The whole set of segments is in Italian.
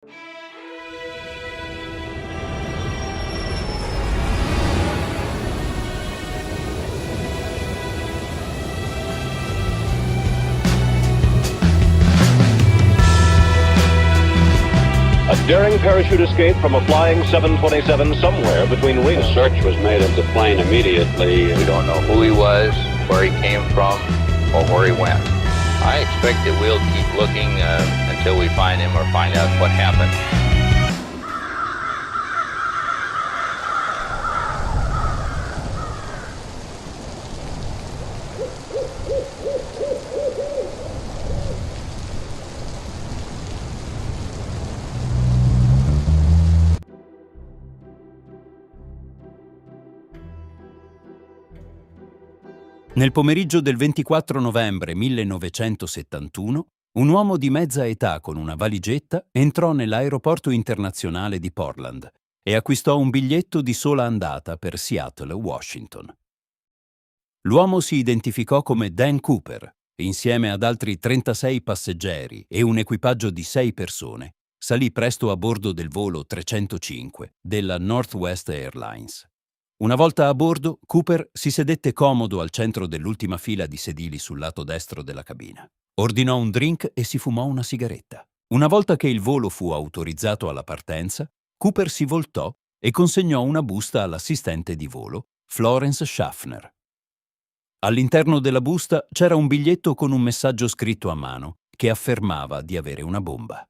A daring parachute escape from a flying 727 somewhere between Reno. A search was made of the plane immediately. We don't know who he was, where he came from, or where he went. I expect that we'll keep looking until we find him or find out what happened. Nel pomeriggio del 24 novembre 1971, un uomo di mezza età con una valigetta entrò nell'aeroporto internazionale di Portland e acquistò un biglietto di sola andata per Seattle, Washington. L'uomo si identificò come Dan Cooper e insieme ad altri 36 passeggeri e un equipaggio di 6 persone salì presto a bordo del volo 305 della Northwest Airlines. Una volta a bordo, Cooper si sedette comodo al centro dell'ultima fila di sedili sul lato destro della cabina. Ordinò un drink e si fumò una sigaretta. Una volta che il volo fu autorizzato alla partenza, Cooper si voltò e consegnò una busta all'assistente di volo, Florence Schaffner. All'interno della busta c'era un biglietto con un messaggio scritto a mano che affermava di avere una bomba.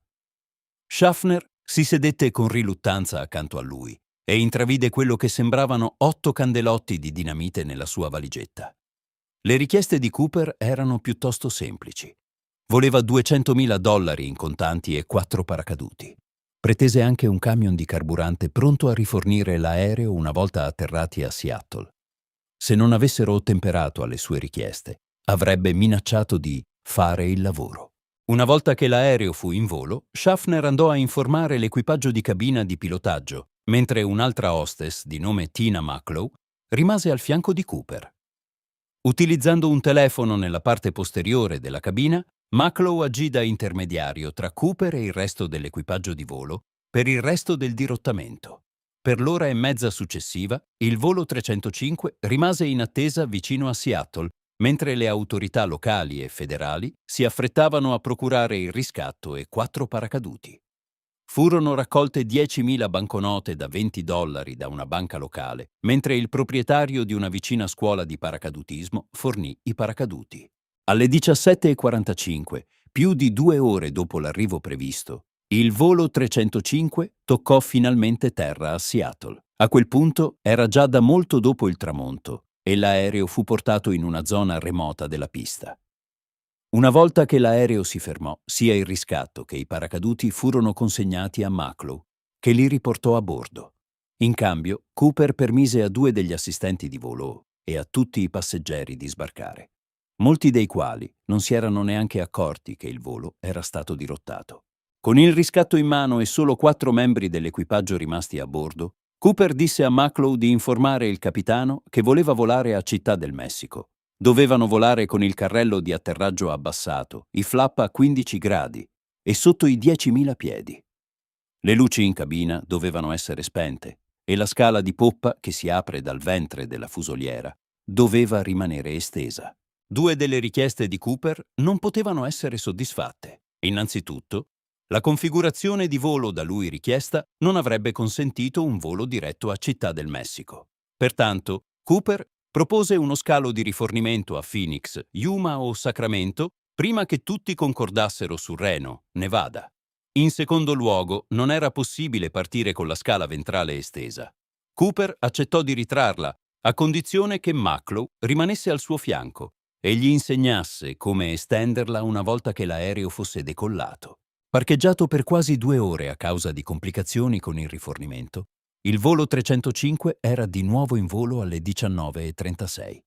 Schaffner si sedette con riluttanza accanto a lui e intravide quello che sembravano 8 candelotti di dinamite nella sua valigetta. Le richieste di Cooper erano piuttosto semplici. Voleva $200.000 in contanti e 4 paracaduti. Pretese anche un camion di carburante pronto a rifornire l'aereo una volta atterrati a Seattle. Se non avessero ottemperato alle sue richieste, avrebbe minacciato di fare il lavoro. Una volta che l'aereo fu in volo, Schaffner andò a informare l'equipaggio di cabina di pilotaggio, mentre un'altra hostess di nome Tina Mucklow rimase al fianco di Cooper. Utilizzando un telefono nella parte posteriore della cabina, Mucklow agì da intermediario tra Cooper e il resto dell'equipaggio di volo per il resto del dirottamento. Per l'ora e mezza successiva, il volo 305 rimase in attesa vicino a Seattle, mentre le autorità locali e federali si affrettavano a procurare il riscatto e 4 paracaduti. Furono raccolte 10.000 banconote da $20 da una banca locale, mentre il proprietario di una vicina scuola di paracadutismo fornì i paracaduti. Alle 17:45, più di 2 ore dopo l'arrivo previsto, il volo 305 toccò finalmente terra a Seattle. A quel punto era già da molto dopo il tramonto e l'aereo fu portato in una zona remota della pista. Una volta che l'aereo si fermò, sia il riscatto che i paracaduti furono consegnati a Mucklow, che li riportò a bordo. In cambio, Cooper permise a 2 degli assistenti di volo e a tutti i passeggeri di sbarcare, molti dei quali non si erano neanche accorti che il volo era stato dirottato. Con il riscatto in mano e solo 4 membri dell'equipaggio rimasti a bordo, Cooper disse a Mucklow di informare il capitano che voleva volare a Città del Messico. Dovevano volare con il carrello di atterraggio abbassato, i flap a 15 gradi e sotto i 10.000 piedi. Le luci in cabina dovevano essere spente e la scala di poppa che si apre dal ventre della fusoliera doveva rimanere estesa. 2 delle richieste di Cooper non potevano essere soddisfatte. Innanzitutto, la configurazione di volo da lui richiesta non avrebbe consentito un volo diretto a Città del Messico. Pertanto, Cooper propose uno scalo di rifornimento a Phoenix, Yuma o Sacramento prima che tutti concordassero su Reno, Nevada. In secondo luogo, non era possibile partire con la scala ventrale estesa. Cooper accettò di ritrarla, a condizione che Mucklow rimanesse al suo fianco e gli insegnasse come estenderla una volta che l'aereo fosse decollato. Parcheggiato per quasi 2 ore a causa di complicazioni con il rifornimento, il volo 305 era di nuovo in volo alle 19:36.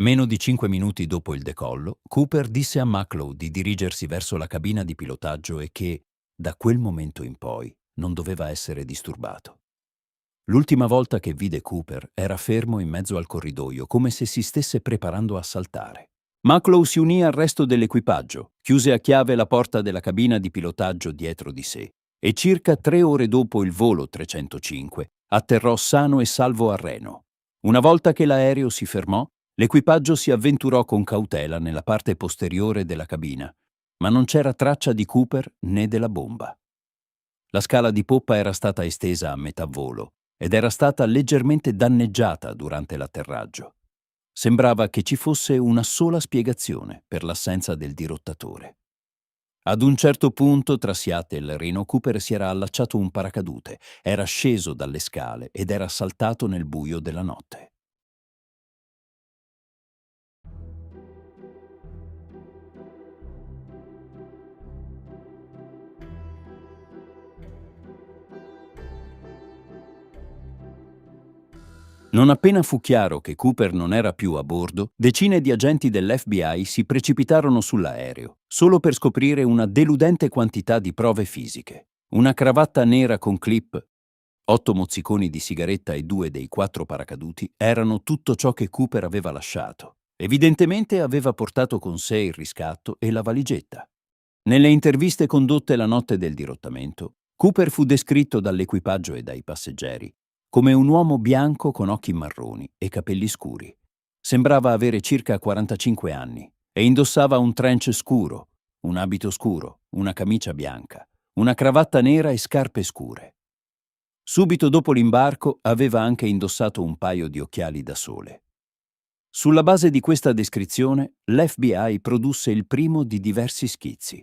Meno di 5 minuti dopo il decollo, Cooper disse a Mucklow di dirigersi verso la cabina di pilotaggio e che, da quel momento in poi, non doveva essere disturbato. L'ultima volta che vide Cooper era fermo in mezzo al corridoio, come se si stesse preparando a saltare. Mucklow si unì al resto dell'equipaggio, chiuse a chiave la porta della cabina di pilotaggio dietro di sé e circa 3 ore dopo il volo 305 atterrò sano e salvo a Reno. Una volta che l'aereo si fermò, l'equipaggio si avventurò con cautela nella parte posteriore della cabina, ma non c'era traccia di Cooper né della bomba. La scala di poppa era stata estesa a metà volo ed era stata leggermente danneggiata durante l'atterraggio. Sembrava che ci fosse una sola spiegazione per l'assenza del dirottatore. Ad un certo punto, tra Seattle e Reno, Cooper si era allacciato un paracadute, era sceso dalle scale ed era saltato nel buio della notte. Non appena fu chiaro che Cooper non era più a bordo, decine di agenti dell'FBI si precipitarono sull'aereo, solo per scoprire una deludente quantità di prove fisiche. Una cravatta nera con clip, 8 mozziconi di sigaretta e 2 dei 4 paracaduti erano tutto ciò che Cooper aveva lasciato. Evidentemente aveva portato con sé il riscatto e la valigetta. Nelle interviste condotte la notte del dirottamento, Cooper fu descritto dall'equipaggio e dai passeggeri come un uomo bianco con occhi marroni e capelli scuri. Sembrava avere circa 45 anni e indossava un trench scuro, un abito scuro, una camicia bianca, una cravatta nera e scarpe scure. Subito dopo l'imbarco aveva anche indossato un paio di occhiali da sole. Sulla base di questa descrizione, l'FBI produsse il primo di diversi schizzi.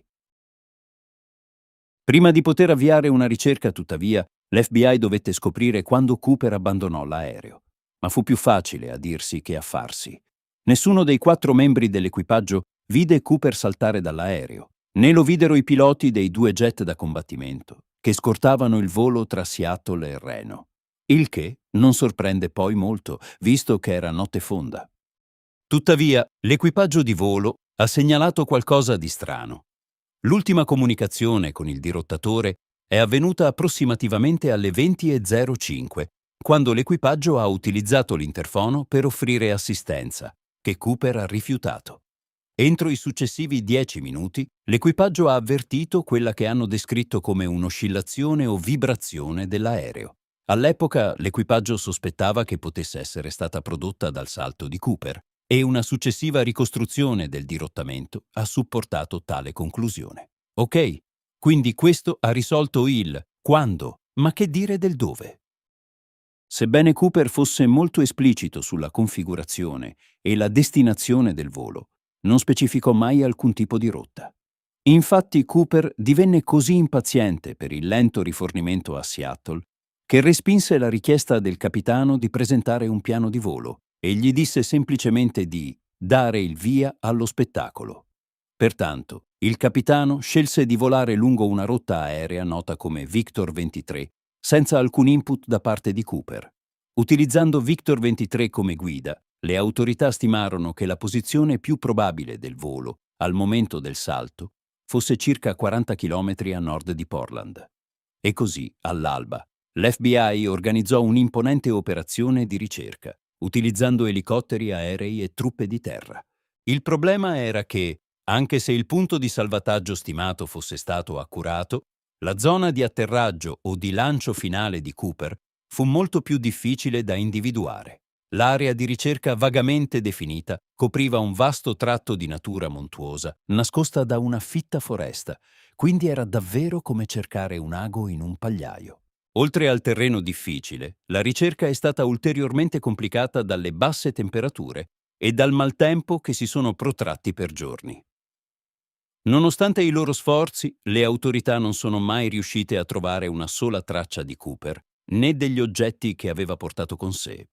Prima di poter avviare una ricerca, tuttavia, l'FBI dovette scoprire quando Cooper abbandonò l'aereo, ma fu più facile a dirsi che a farsi. Nessuno dei 4 membri dell'equipaggio vide Cooper saltare dall'aereo, né lo videro i piloti dei 2 jet da combattimento che scortavano il volo tra Seattle e Reno, il che non sorprende poi molto, visto che era notte fonda. Tuttavia, l'equipaggio di volo ha segnalato qualcosa di strano. L'ultima comunicazione con il dirottatore è avvenuta approssimativamente alle 20:05, quando l'equipaggio ha utilizzato l'interfono per offrire assistenza, che Cooper ha rifiutato. Entro i successivi 10 minuti, l'equipaggio ha avvertito quella che hanno descritto come un'oscillazione o vibrazione dell'aereo. All'epoca l'equipaggio sospettava che potesse essere stata prodotta dal salto di Cooper e una successiva ricostruzione del dirottamento ha supportato tale conclusione. Ok, quindi questo ha risolto il quando, ma che dire del dove? Sebbene Cooper fosse molto esplicito sulla configurazione e la destinazione del volo, non specificò mai alcun tipo di rotta. Infatti Cooper divenne così impaziente per il lento rifornimento a Seattle che respinse la richiesta del capitano di presentare un piano di volo e gli disse semplicemente di dare il via allo spettacolo. Pertanto, il capitano scelse di volare lungo una rotta aerea nota come Victor 23, senza alcun input da parte di Cooper. Utilizzando Victor 23 come guida, le autorità stimarono che la posizione più probabile del volo, al momento del salto, fosse circa 40 km a nord di Portland. E così, all'alba, l'FBI organizzò un'imponente operazione di ricerca, utilizzando elicotteri, aerei e truppe di terra. Il problema era che, anche se il punto di salvataggio stimato fosse stato accurato, la zona di atterraggio o di lancio finale di Cooper fu molto più difficile da individuare. L'area di ricerca vagamente definita copriva un vasto tratto di natura montuosa, nascosta da una fitta foresta, quindi era davvero come cercare un ago in un pagliaio. Oltre al terreno difficile, la ricerca è stata ulteriormente complicata dalle basse temperature e dal maltempo che si sono protratti per giorni. Nonostante i loro sforzi, le autorità non sono mai riuscite a trovare una sola traccia di Cooper, né degli oggetti che aveva portato con sé.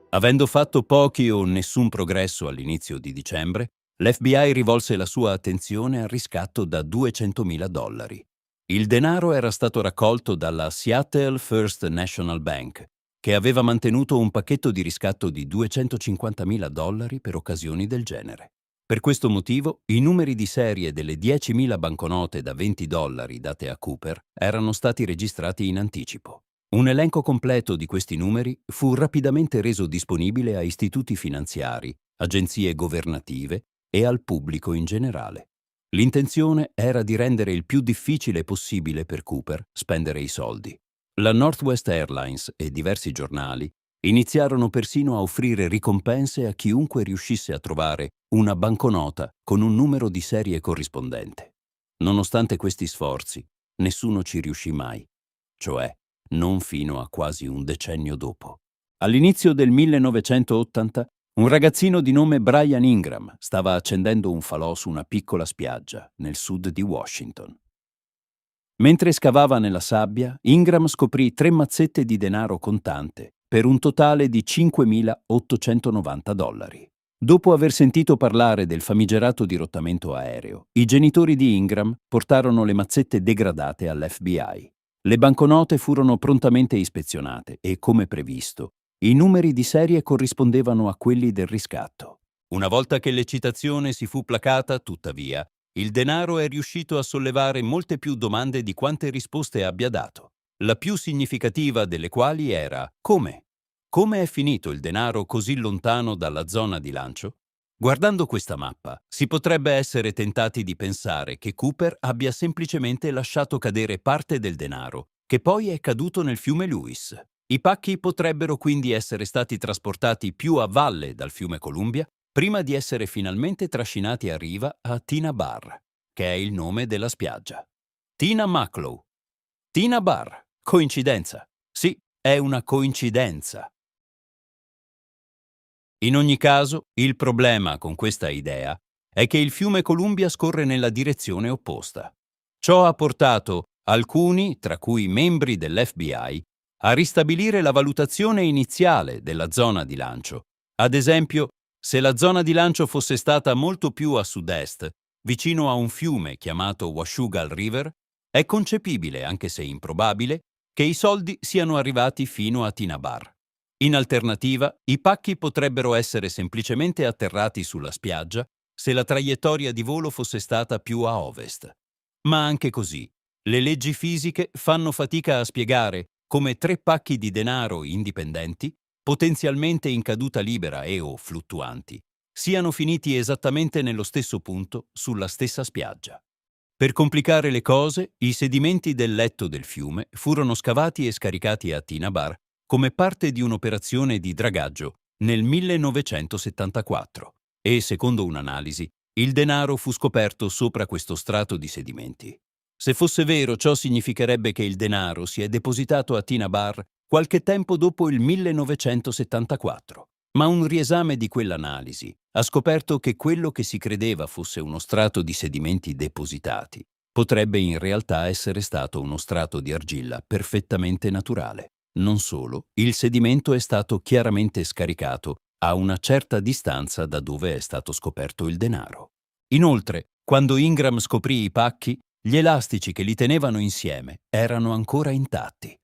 Avendo fatto pochi o nessun progresso all'inizio di dicembre, l'FBI rivolse la sua attenzione al riscatto da $200.000. Il denaro era stato raccolto dalla Seattle First National Bank, che aveva mantenuto un pacchetto di riscatto di $250.000 per occasioni del genere. Per questo motivo, i numeri di serie delle 10.000 banconote da $20 date a Cooper erano stati registrati in anticipo. Un elenco completo di questi numeri fu rapidamente reso disponibile a istituti finanziari, agenzie governative e al pubblico in generale. L'intenzione era di rendere il più difficile possibile per Cooper spendere i soldi. La Northwest Airlines e diversi giornali iniziarono persino a offrire ricompense a chiunque riuscisse a trovare una banconota con un numero di serie corrispondente. Nonostante questi sforzi, nessuno ci riuscì mai, cioè non fino a quasi un decennio dopo. All'inizio del 1980, un ragazzino di nome Brian Ingram stava accendendo un falò su una piccola spiaggia nel sud di Washington. Mentre scavava nella sabbia, Ingram scoprì 3 mazzette di denaro contante per un totale di $5.890. Dopo aver sentito parlare del famigerato dirottamento aereo, i genitori di Ingram portarono le mazzette degradate all'FBI. Le banconote furono prontamente ispezionate e, come previsto, i numeri di serie corrispondevano a quelli del riscatto. Una volta che l'eccitazione si fu placata, tuttavia, il denaro è riuscito a sollevare molte più domande di quante risposte abbia dato, la più significativa delle quali era: come? Come è finito il denaro così lontano dalla zona di lancio? Guardando questa mappa, si potrebbe essere tentati di pensare che Cooper abbia semplicemente lasciato cadere parte del denaro, che poi è caduto nel fiume Lewis. I pacchi potrebbero quindi essere stati trasportati più a valle dal fiume Columbia prima di essere finalmente trascinati a riva a Tina Bar, che è il nome della spiaggia. Tina Mucklow. Tina Bar. Coincidenza? Sì, è una coincidenza. In ogni caso, il problema con questa idea è che il fiume Columbia scorre nella direzione opposta. Ciò ha portato alcuni, tra cui membri dell'FBI, a ristabilire la valutazione iniziale della zona di lancio. Ad esempio, se la zona di lancio fosse stata molto più a sud-est, vicino a un fiume chiamato Washougal River, è concepibile, anche se improbabile, che i soldi siano arrivati fino a Tina Bar. In alternativa, i pacchi potrebbero essere semplicemente atterrati sulla spiaggia se la traiettoria di volo fosse stata più a ovest. Ma anche così, le leggi fisiche fanno fatica a spiegare come 3 pacchi di denaro indipendenti, potenzialmente in caduta libera o fluttuanti, siano finiti esattamente nello stesso punto sulla stessa spiaggia. Per complicare le cose, i sedimenti del letto del fiume furono scavati e scaricati a Tina Bar come parte di un'operazione di dragaggio nel 1974 e, secondo un'analisi, il denaro fu scoperto sopra questo strato di sedimenti. Se fosse vero, ciò significherebbe che il denaro si è depositato a Tina Bar qualche tempo dopo il 1974. Ma un riesame di quell'analisi ha scoperto che quello che si credeva fosse uno strato di sedimenti depositati potrebbe in realtà essere stato uno strato di argilla perfettamente naturale. Non solo, il sedimento è stato chiaramente scaricato a una certa distanza da dove è stato scoperto il denaro. Inoltre, quando Ingram scoprì i pacchi, gli elastici che li tenevano insieme erano ancora intatti.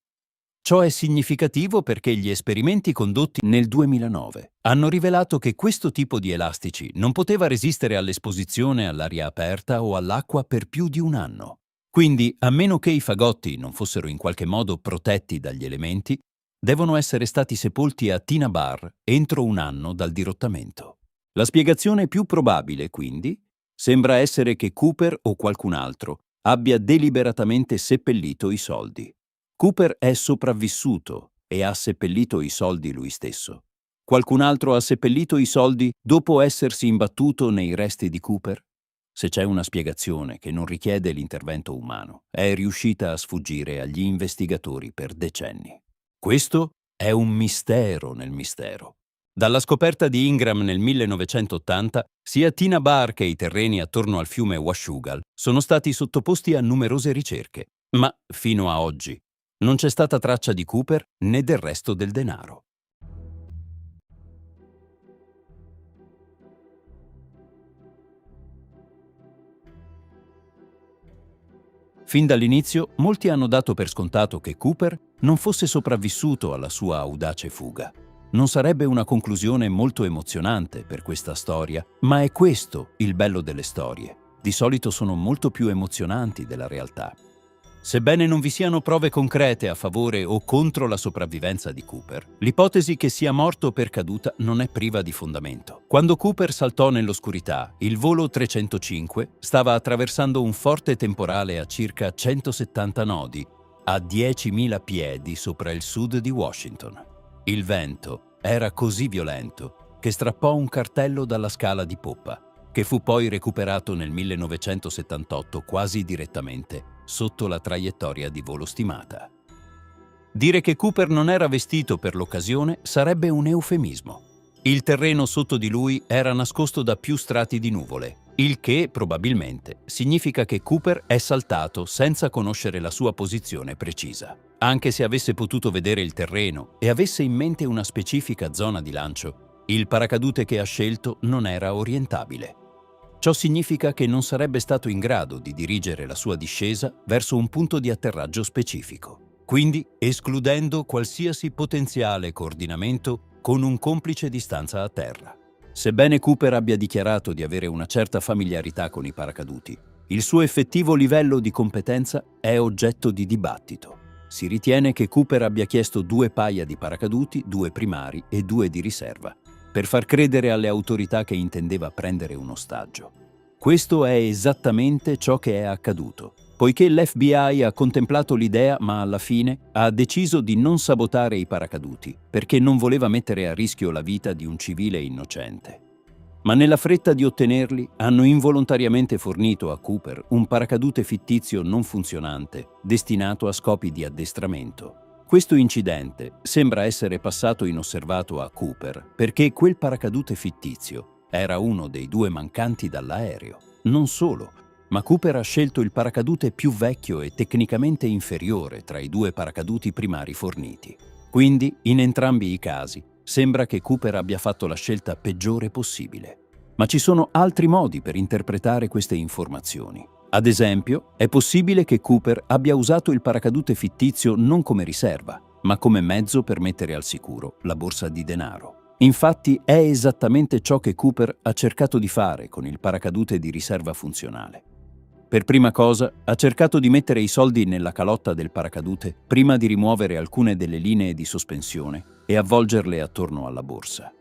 Ciò è significativo perché gli esperimenti condotti nel 2009 hanno rivelato che questo tipo di elastici non poteva resistere all'esposizione all'aria aperta o all'acqua per più di un anno. Quindi, a meno che i fagotti non fossero in qualche modo protetti dagli elementi, devono essere stati sepolti a Tina Bar entro un anno dal dirottamento. La spiegazione più probabile, quindi, sembra essere che Cooper o qualcun altro abbia deliberatamente seppellito i soldi. Cooper è sopravvissuto e ha seppellito i soldi lui stesso. Qualcun altro ha seppellito i soldi dopo essersi imbattuto nei resti di Cooper? Se c'è una spiegazione che non richiede l'intervento umano, è riuscita a sfuggire agli investigatori per decenni. Questo è un mistero nel mistero. Dalla scoperta di Ingram nel 1980, sia Tina Bar che i terreni attorno al fiume Washougal sono stati sottoposti a numerose ricerche, ma fino a oggi non c'è stata traccia di Cooper né del resto del denaro. Fin dall'inizio, molti hanno dato per scontato che Cooper non fosse sopravvissuto alla sua audace fuga. Non sarebbe una conclusione molto emozionante per questa storia, ma è questo il bello delle storie. Di solito sono molto più emozionanti della realtà. Sebbene non vi siano prove concrete a favore o contro la sopravvivenza di Cooper, l'ipotesi che sia morto per caduta non è priva di fondamento. Quando Cooper saltò nell'oscurità, il volo 305 stava attraversando un forte temporale a circa 170 nodi, a 10.000 piedi sopra il sud di Washington. Il vento era così violento che strappò un cartello dalla scala di poppa, che fu poi recuperato nel 1978 quasi direttamente sotto la traiettoria di volo stimata. Dire che Cooper non era vestito per l'occasione sarebbe un eufemismo. Il terreno sotto di lui era nascosto da più strati di nuvole, il che, probabilmente, significa che Cooper è saltato senza conoscere la sua posizione precisa. Anche se avesse potuto vedere il terreno e avesse in mente una specifica zona di lancio, il paracadute che ha scelto non era orientabile. Ciò significa che non sarebbe stato in grado di dirigere la sua discesa verso un punto di atterraggio specifico, quindi escludendo qualsiasi potenziale coordinamento con un complice di stanza a terra. Sebbene Cooper abbia dichiarato di avere una certa familiarità con i paracaduti, il suo effettivo livello di competenza è oggetto di dibattito. Si ritiene che Cooper abbia chiesto 2 paia di paracaduti, 2 primari e 2 di riserva, per far credere alle autorità che intendeva prendere un ostaggio. Questo è esattamente ciò che è accaduto, poiché l'FBI ha contemplato l'idea ma alla fine ha deciso di non sabotare i paracaduti perché non voleva mettere a rischio la vita di un civile innocente. Ma nella fretta di ottenerli hanno involontariamente fornito a Cooper un paracadute fittizio non funzionante destinato a scopi di addestramento. Questo incidente sembra essere passato inosservato a Cooper perché quel paracadute fittizio era uno dei 2 mancanti dall'aereo. Non solo, ma Cooper ha scelto il paracadute più vecchio e tecnicamente inferiore tra i 2 paracaduti primari forniti. Quindi, in entrambi i casi, sembra che Cooper abbia fatto la scelta peggiore possibile. Ma ci sono altri modi per interpretare queste informazioni. Ad esempio, è possibile che Cooper abbia usato il paracadute fittizio non come riserva, ma come mezzo per mettere al sicuro la borsa di denaro. Infatti, è esattamente ciò che Cooper ha cercato di fare con il paracadute di riserva funzionale. Per prima cosa, ha cercato di mettere i soldi nella calotta del paracadute prima di rimuovere alcune delle linee di sospensione e avvolgerle attorno alla borsa.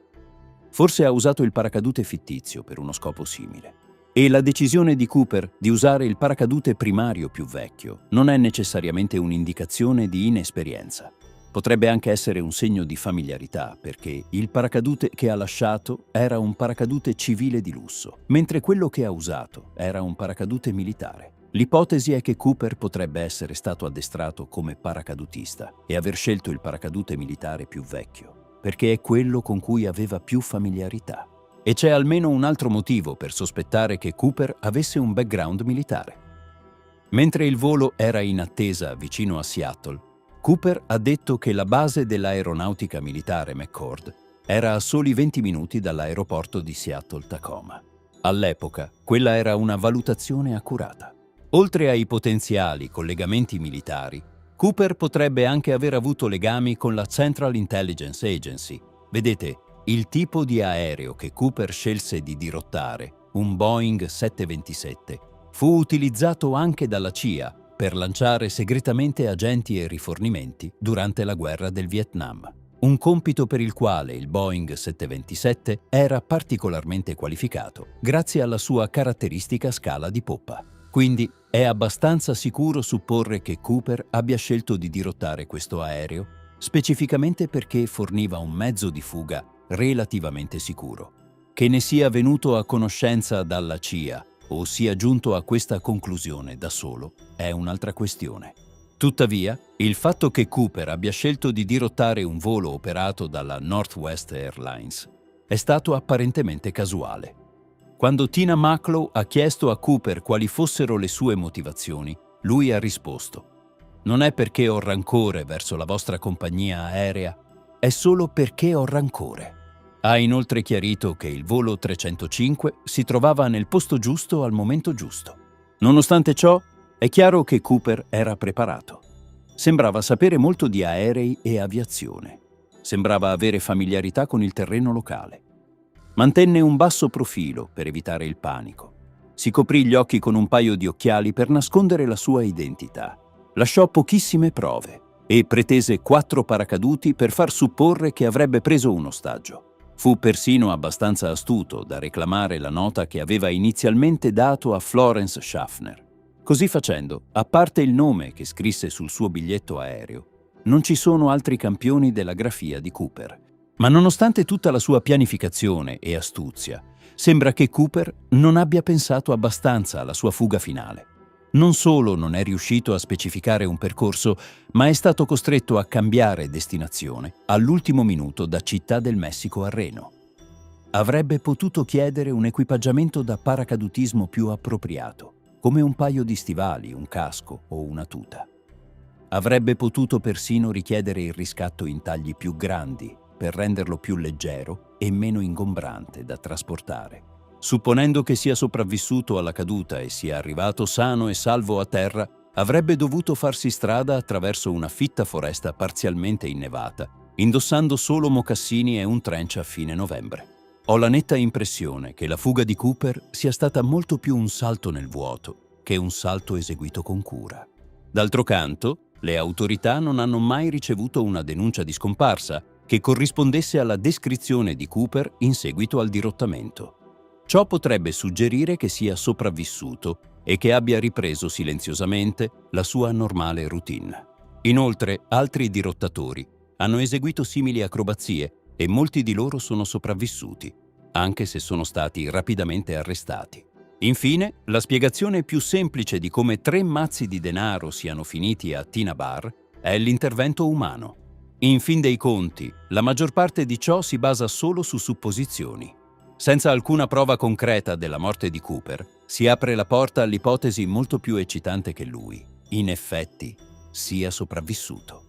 Forse ha usato il paracadute fittizio per uno scopo simile. E la decisione di Cooper di usare il paracadute primario più vecchio non è necessariamente un'indicazione di inesperienza. Potrebbe anche essere un segno di familiarità, perché il paracadute che ha lasciato era un paracadute civile di lusso, mentre quello che ha usato era un paracadute militare. L'ipotesi è che Cooper potrebbe essere stato addestrato come paracadutista e aver scelto il paracadute militare più vecchio, perché è quello con cui aveva più familiarità. E c'è almeno un altro motivo per sospettare che Cooper avesse un background militare. Mentre il volo era in attesa vicino a Seattle, Cooper ha detto che la base dell'aeronautica militare McCord era a soli 20 minuti dall'aeroporto di Seattle-Tacoma. All'epoca, quella era una valutazione accurata. Oltre ai potenziali collegamenti militari, Cooper potrebbe anche aver avuto legami con la Central Intelligence Agency. Vedete, il tipo di aereo che Cooper scelse di dirottare, un Boeing 727, fu utilizzato anche dalla CIA per lanciare segretamente agenti e rifornimenti durante la guerra del Vietnam, un compito per il quale il Boeing 727 era particolarmente qualificato grazie alla sua caratteristica scala di poppa. Quindi è abbastanza sicuro supporre che Cooper abbia scelto di dirottare questo aereo specificamente perché forniva un mezzo di fuga relativamente sicuro. Che ne sia venuto a conoscenza dalla CIA o sia giunto a questa conclusione da solo è un'altra questione. Tuttavia, il fatto che Cooper abbia scelto di dirottare un volo operato dalla Northwest Airlines è stato apparentemente casuale. Quando Tina Mucklow ha chiesto a Cooper quali fossero le sue motivazioni, lui ha risposto: «Non è perché ho rancore verso la vostra compagnia aerea, è solo perché ho rancore». Ha inoltre chiarito che il volo 305 si trovava nel posto giusto al momento giusto. Nonostante ciò, è chiaro che Cooper era preparato. Sembrava sapere molto di aerei e aviazione. Sembrava avere familiarità con il terreno locale. Mantenne un basso profilo per evitare il panico. Si coprì gli occhi con un paio di occhiali per nascondere la sua identità. Lasciò pochissime prove e pretese 4 paracaduti per far supporre che avrebbe preso un ostaggio. Fu persino abbastanza astuto da reclamare la nota che aveva inizialmente dato a Florence Schaffner. Così facendo, a parte il nome che scrisse sul suo biglietto aereo, non ci sono altri campioni della grafia di Cooper. Ma nonostante tutta la sua pianificazione e astuzia, sembra che Cooper non abbia pensato abbastanza alla sua fuga finale. Non solo non è riuscito a specificare un percorso, ma è stato costretto a cambiare destinazione all'ultimo minuto da Città del Messico a Reno. Avrebbe potuto chiedere un equipaggiamento da paracadutismo più appropriato, come un paio di stivali, un casco o una tuta. Avrebbe potuto persino richiedere il riscatto in tagli più grandi per renderlo più leggero e meno ingombrante da trasportare. Supponendo che sia sopravvissuto alla caduta e sia arrivato sano e salvo a terra, avrebbe dovuto farsi strada attraverso una fitta foresta parzialmente innevata, indossando solo mocassini e un trench a fine novembre. Ho la netta impressione che la fuga di Cooper sia stata molto più un salto nel vuoto che un salto eseguito con cura. D'altro canto, le autorità non hanno mai ricevuto una denuncia di scomparsa che corrispondesse alla descrizione di Cooper in seguito al dirottamento. Ciò potrebbe suggerire che sia sopravvissuto e che abbia ripreso silenziosamente la sua normale routine. Inoltre, altri dirottatori hanno eseguito simili acrobazie e molti di loro sono sopravvissuti, anche se sono stati rapidamente arrestati. Infine, la spiegazione più semplice di come 3 mazzi di denaro siano finiti a Tina Bar è l'intervento umano. In fin dei conti, la maggior parte di ciò si basa solo su supposizioni. Senza alcuna prova concreta della morte di Cooper, si apre la porta all'ipotesi molto più eccitante che lui, in effetti, sia sopravvissuto.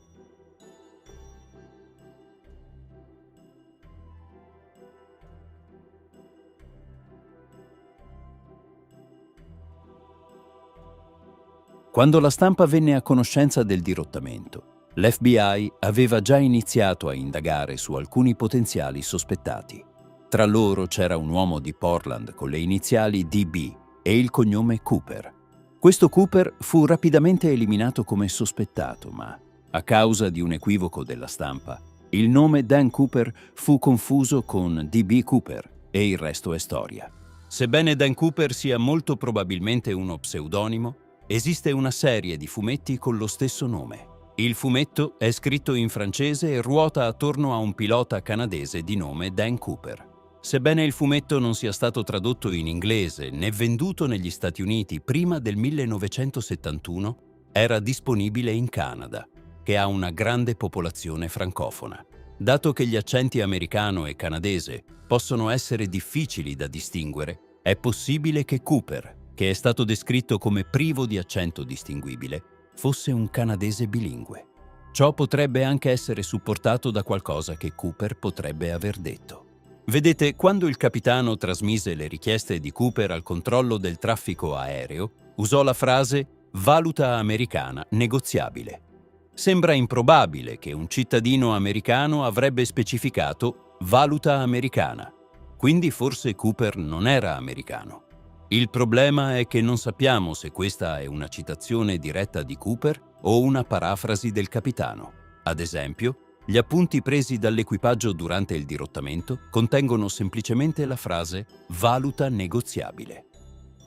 Quando la stampa venne a conoscenza del dirottamento, l'FBI aveva già iniziato a indagare su alcuni potenziali sospettati. Tra loro c'era un uomo di Portland con le iniziali DB e il cognome Cooper. Questo Cooper fu rapidamente eliminato come sospettato, ma, a causa di un equivoco della stampa, il nome Dan Cooper fu confuso con DB Cooper e il resto è storia. Sebbene Dan Cooper sia molto probabilmente uno pseudonimo, esiste una serie di fumetti con lo stesso nome. Il fumetto è scritto in francese e ruota attorno a un pilota canadese di nome Dan Cooper. Sebbene il fumetto non sia stato tradotto in inglese né venduto negli Stati Uniti prima del 1971, era disponibile in Canada, che ha una grande popolazione francofona. Dato che gli accenti americano e canadese possono essere difficili da distinguere, è possibile che Cooper, che è stato descritto come privo di accento distinguibile, fosse un canadese bilingue. Ciò potrebbe anche essere supportato da qualcosa che Cooper potrebbe aver detto. Vedete, quando il capitano trasmise le richieste di Cooper al controllo del traffico aereo, usò la frase «valuta americana negoziabile». Sembra improbabile che un cittadino americano avrebbe specificato «valuta americana», quindi forse Cooper non era americano. Il problema è che non sappiamo se questa è una citazione diretta di Cooper o una parafrasi del capitano. Ad esempio, gli appunti presi dall'equipaggio durante il dirottamento contengono semplicemente la frase «valuta negoziabile»,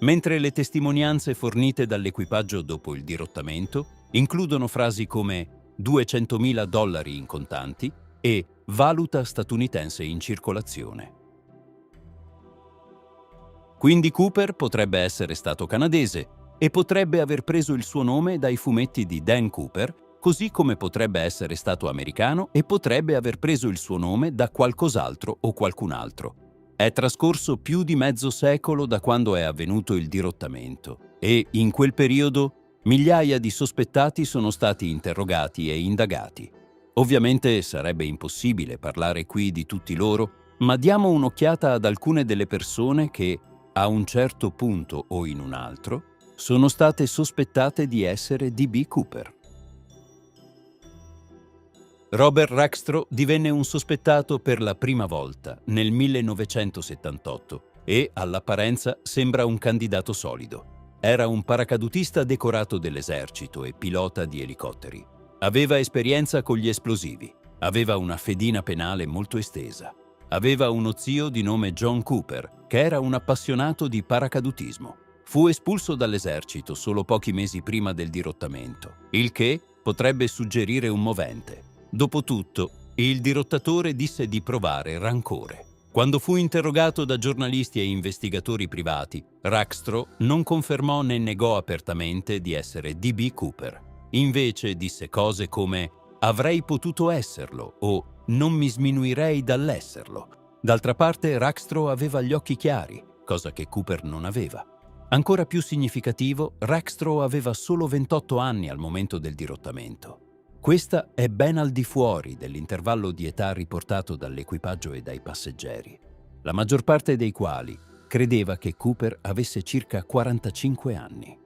mentre le testimonianze fornite dall'equipaggio dopo il dirottamento includono frasi come $200.000 in contanti e «valuta statunitense in circolazione». Quindi Cooper potrebbe essere stato canadese e potrebbe aver preso il suo nome dai fumetti di Dan Cooper, così come potrebbe essere stato americano e potrebbe aver preso il suo nome da qualcos'altro o qualcun altro. È trascorso più di mezzo secolo da quando è avvenuto il dirottamento e, in quel periodo, migliaia di sospettati sono stati interrogati e indagati. Ovviamente sarebbe impossibile parlare qui di tutti loro, ma diamo un'occhiata ad alcune delle persone che, a un certo punto o in un altro, sono state sospettate di essere DB Cooper. Robert Rackstraw divenne un sospettato per la prima volta nel 1978 e, all'apparenza, sembra un candidato solido. era un paracadutista decorato dell'esercito e pilota di elicotteri. Aveva esperienza con gli esplosivi. Aveva una fedina penale molto estesa. Aveva uno zio di nome John Cooper, che era un appassionato di paracadutismo. Fu espulso dall'esercito solo pochi mesi prima del dirottamento, il che potrebbe suggerire un movente. Dopotutto, il dirottatore disse di provare rancore. Quando fu interrogato da giornalisti e investigatori privati, Rackstraw non confermò né negò apertamente di essere D.B. Cooper. Invece disse cose come «avrei potuto esserlo» o «non mi sminuirei dall'esserlo». D'altra parte, Rackstraw aveva gli occhi chiari, cosa che Cooper non aveva. Ancora più significativo, Rackstraw aveva solo 28 anni al momento del dirottamento. Questa è ben al di fuori dell'intervallo di età riportato dall'equipaggio e dai passeggeri, la maggior parte dei quali credeva che Cooper avesse circa 45 anni.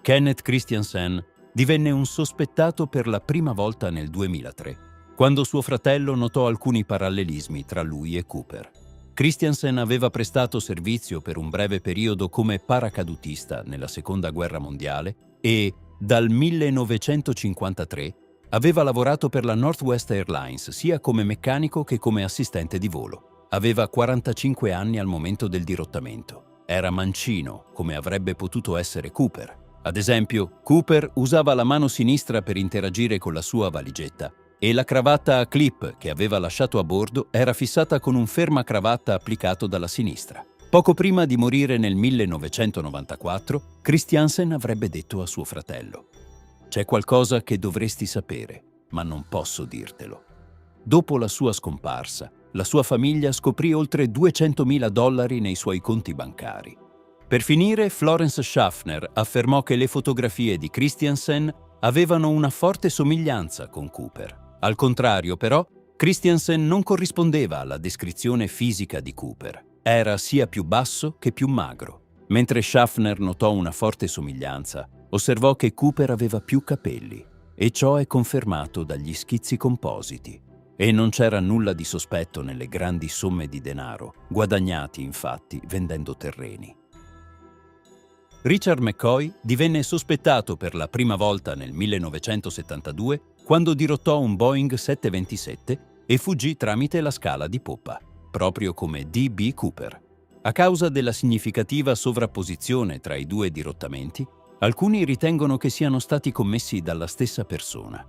Kenneth Christiansen divenne un sospettato per la prima volta nel 2003, quando suo fratello notò alcuni parallelismi tra lui e Cooper. Christiansen aveva prestato servizio per un breve periodo come paracadutista nella Seconda Guerra Mondiale e, dal 1953, aveva lavorato per la Northwest Airlines sia come meccanico che come assistente di volo. Aveva 45 anni al momento del dirottamento. Era mancino, come avrebbe potuto essere Cooper. Ad esempio, Cooper usava la mano sinistra per interagire con la sua valigetta e la cravatta a clip che aveva lasciato a bordo era fissata con un fermacravatta applicato dalla sinistra. Poco prima di morire nel 1994, Christiansen avrebbe detto a suo fratello: «C'è qualcosa che dovresti sapere, ma non posso dirtelo». Dopo la sua scomparsa, la sua famiglia scoprì oltre $200.000 nei suoi conti bancari. Per finire, Florence Schaffner affermò che le fotografie di Christiansen avevano una forte somiglianza con Cooper. Al contrario, però, Christiansen non corrispondeva alla descrizione fisica di Cooper. Era sia più basso che più magro. Mentre Schaffner notò una forte somiglianza, osservò che Cooper aveva più capelli, e ciò è confermato dagli schizzi compositi. E non c'era nulla di sospetto nelle grandi somme di denaro, guadagnati infatti vendendo terreni. Richard McCoy divenne sospettato per la prima volta nel 1972 quando dirottò un Boeing 727 e fuggì tramite la scala di poppa, proprio come D.B. Cooper. A causa della significativa sovrapposizione tra i due dirottamenti, alcuni ritengono che siano stati commessi dalla stessa persona.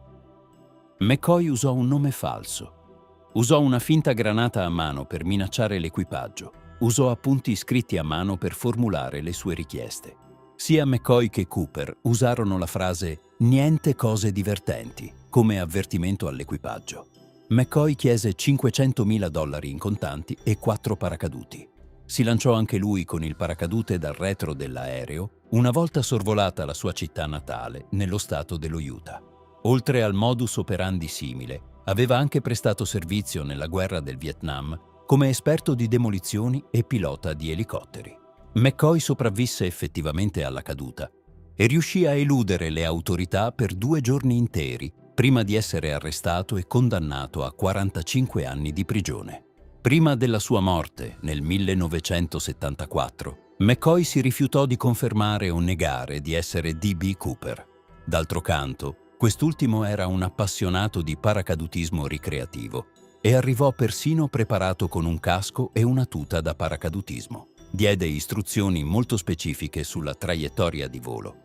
McCoy usò un nome falso. Usò una finta granata a mano per minacciare l'equipaggio. Usò appunti scritti a mano per formulare le sue richieste. Sia McCoy che Cooper usarono la frase «niente cose divertenti» come avvertimento all'equipaggio. McCoy chiese $500.000 in contanti e 4 paracaduti. Si lanciò anche lui con il paracadute dal retro dell'aereo una volta sorvolata la sua città natale, nello stato dello Utah. Oltre al modus operandi simile, aveva anche prestato servizio nella guerra del Vietnam come esperto di demolizioni e pilota di elicotteri. McCoy sopravvisse effettivamente alla caduta e riuscì a eludere le autorità per 2 giorni interi prima di essere arrestato e condannato a 45 anni di prigione. Prima della sua morte, nel 1974, McCoy si rifiutò di confermare o negare di essere D.B. Cooper. D'altro canto, quest'ultimo era un appassionato di paracadutismo ricreativo e arrivò persino preparato con un casco e una tuta da paracadutismo. Diede istruzioni molto specifiche sulla traiettoria di volo.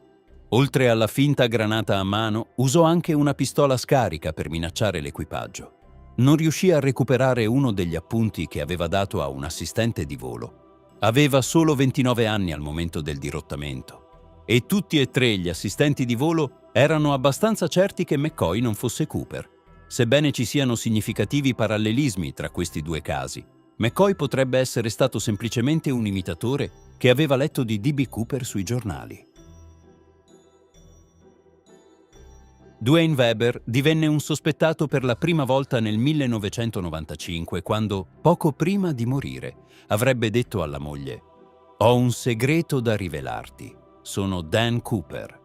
Oltre alla finta granata a mano, usò anche una pistola scarica per minacciare l'equipaggio. Non riuscì a recuperare uno degli appunti che aveva dato a un assistente di volo. Aveva solo 29 anni al momento del dirottamento e tutti e 3 gli assistenti di volo erano abbastanza certi che McCoy non fosse Cooper. Sebbene ci siano significativi parallelismi tra questi 2 casi, McCoy potrebbe essere stato semplicemente un imitatore che aveva letto di D.B. Cooper sui giornali. Duane Weber divenne un sospettato per la prima volta nel 1995 quando, poco prima di morire, avrebbe detto alla moglie: «Ho un segreto da rivelarti. Sono Dan Cooper».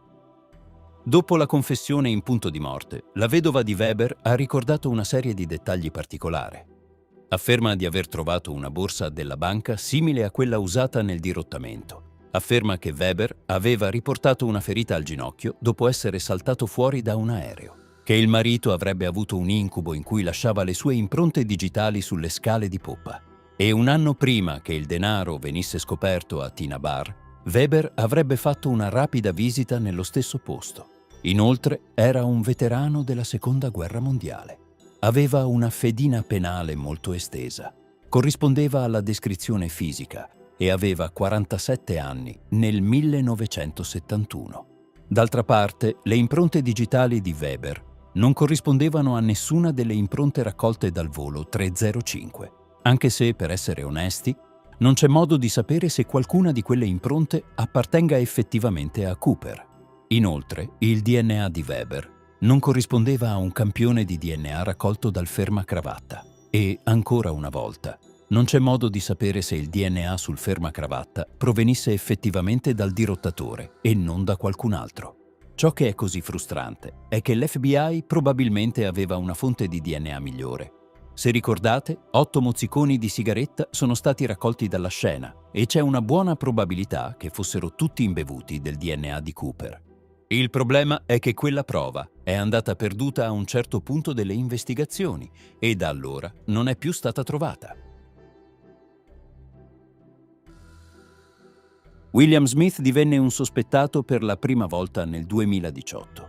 Dopo la confessione in punto di morte, la vedova di Weber ha ricordato una serie di dettagli particolari. Afferma di aver trovato una borsa della banca simile a quella usata nel dirottamento Afferma che Weber aveva riportato una ferita al ginocchio dopo essere saltato fuori da un aereo, che il marito avrebbe avuto un incubo in cui lasciava le sue impronte digitali sulle scale di poppa. E un anno prima che il denaro venisse scoperto a Tina Bar, Weber avrebbe fatto una rapida visita nello stesso posto. Inoltre era un veterano della Seconda Guerra Mondiale. Aveva una fedina penale molto estesa, corrispondeva alla descrizione fisica e aveva 47 anni nel 1971. D'altra parte, le impronte digitali di Weber non corrispondevano a nessuna delle impronte raccolte dal volo 305, anche se, per essere onesti, non c'è modo di sapere se qualcuna di quelle impronte appartenga effettivamente a Cooper. Inoltre, il DNA di Weber non corrispondeva a un campione di DNA raccolto dal fermacravatta e, ancora una volta, non c'è modo di sapere se il DNA sul fermacravatta provenisse effettivamente dal dirottatore e non da qualcun altro. Ciò che è così frustrante è che l'FBI probabilmente aveva una fonte di DNA migliore. Se ricordate, 8 mozziconi di sigaretta sono stati raccolti dalla scena e c'è una buona probabilità che fossero tutti imbevuti del DNA di Cooper. Il problema è che quella prova è andata perduta a un certo punto delle investigazioni e da allora non è più stata trovata. William Smith divenne un sospettato per la prima volta nel 2018.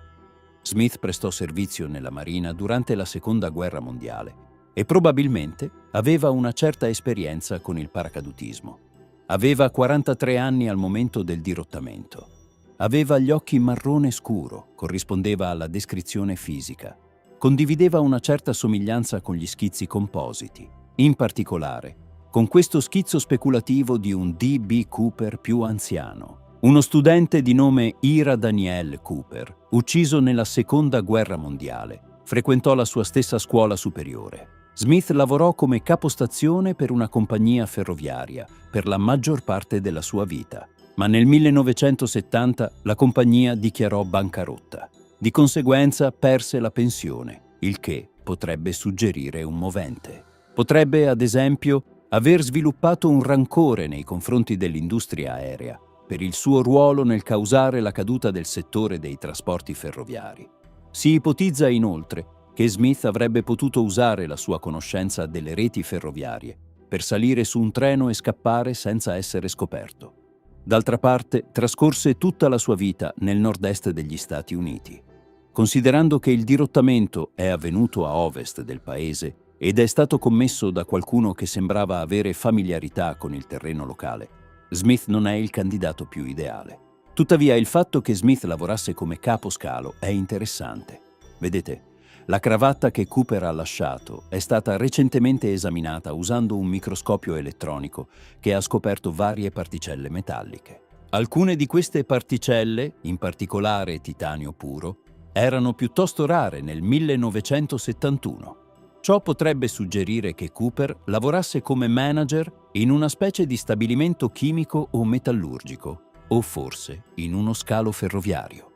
Smith prestò servizio nella Marina durante la Seconda Guerra Mondiale e probabilmente aveva una certa esperienza con il paracadutismo. Aveva 43 anni al momento del dirottamento. Aveva gli occhi marrone scuro, corrispondeva alla descrizione fisica. Condivideva una certa somiglianza con gli schizzi compositi, in particolare con questo schizzo speculativo di un D.B. Cooper più anziano, uno studente di nome Ira Daniel Cooper, ucciso nella Seconda Guerra Mondiale. Frequentò la sua stessa scuola superiore. Smith lavorò come capostazione per una compagnia ferroviaria per la maggior parte della sua vita, ma nel 1970 la compagnia dichiarò bancarotta. Di conseguenza perse la pensione, il che potrebbe suggerire un movente. Potrebbe, ad esempio, aver sviluppato un rancore nei confronti dell'industria aerea per il suo ruolo nel causare la caduta del settore dei trasporti ferroviari. Si ipotizza inoltre che Smith avrebbe potuto usare la sua conoscenza delle reti ferroviarie per salire su un treno e scappare senza essere scoperto. D'altra parte, trascorse tutta la sua vita nel nord-est degli Stati Uniti. Considerando che il dirottamento è avvenuto a ovest del paese ed è stato commesso da qualcuno che sembrava avere familiarità con il terreno locale, Smith non è il candidato più ideale. Tuttavia, il fatto che Smith lavorasse come caposcalo è interessante. Vedete, la cravatta che Cooper ha lasciato è stata recentemente esaminata usando un microscopio elettronico che ha scoperto varie particelle metalliche. Alcune di queste particelle, in particolare titanio puro, erano piuttosto rare nel 1971. Ciò potrebbe suggerire che Cooper lavorasse come manager in una specie di stabilimento chimico o metallurgico, o forse in uno scalo ferroviario.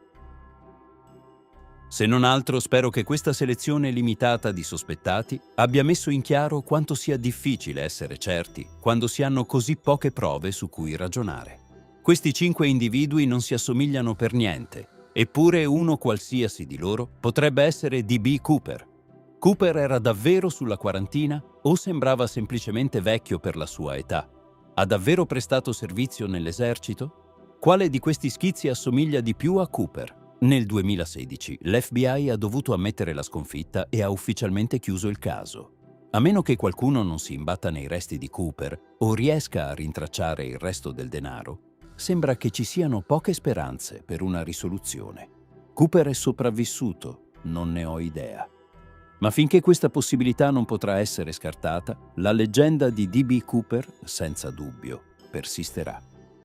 Se non altro, spero che questa selezione limitata di sospettati abbia messo in chiaro quanto sia difficile essere certi quando si hanno così poche prove su cui ragionare. Questi 5 individui non si assomigliano per niente, eppure uno qualsiasi di loro potrebbe essere D.B. Cooper. Cooper era davvero sulla quarantina o sembrava semplicemente vecchio per la sua età? Ha davvero prestato servizio nell'esercito? Quale di questi schizzi assomiglia di più a Cooper? Nel 2016 l'FBI ha dovuto ammettere la sconfitta e ha ufficialmente chiuso il caso. A meno che qualcuno non si imbatta nei resti di Cooper o riesca a rintracciare il resto del denaro, sembra che ci siano poche speranze per una risoluzione. Cooper è sopravvissuto? Non ne ho idea. Ma finché questa possibilità non potrà essere scartata, la leggenda di D.B. Cooper, senza dubbio, persisterà.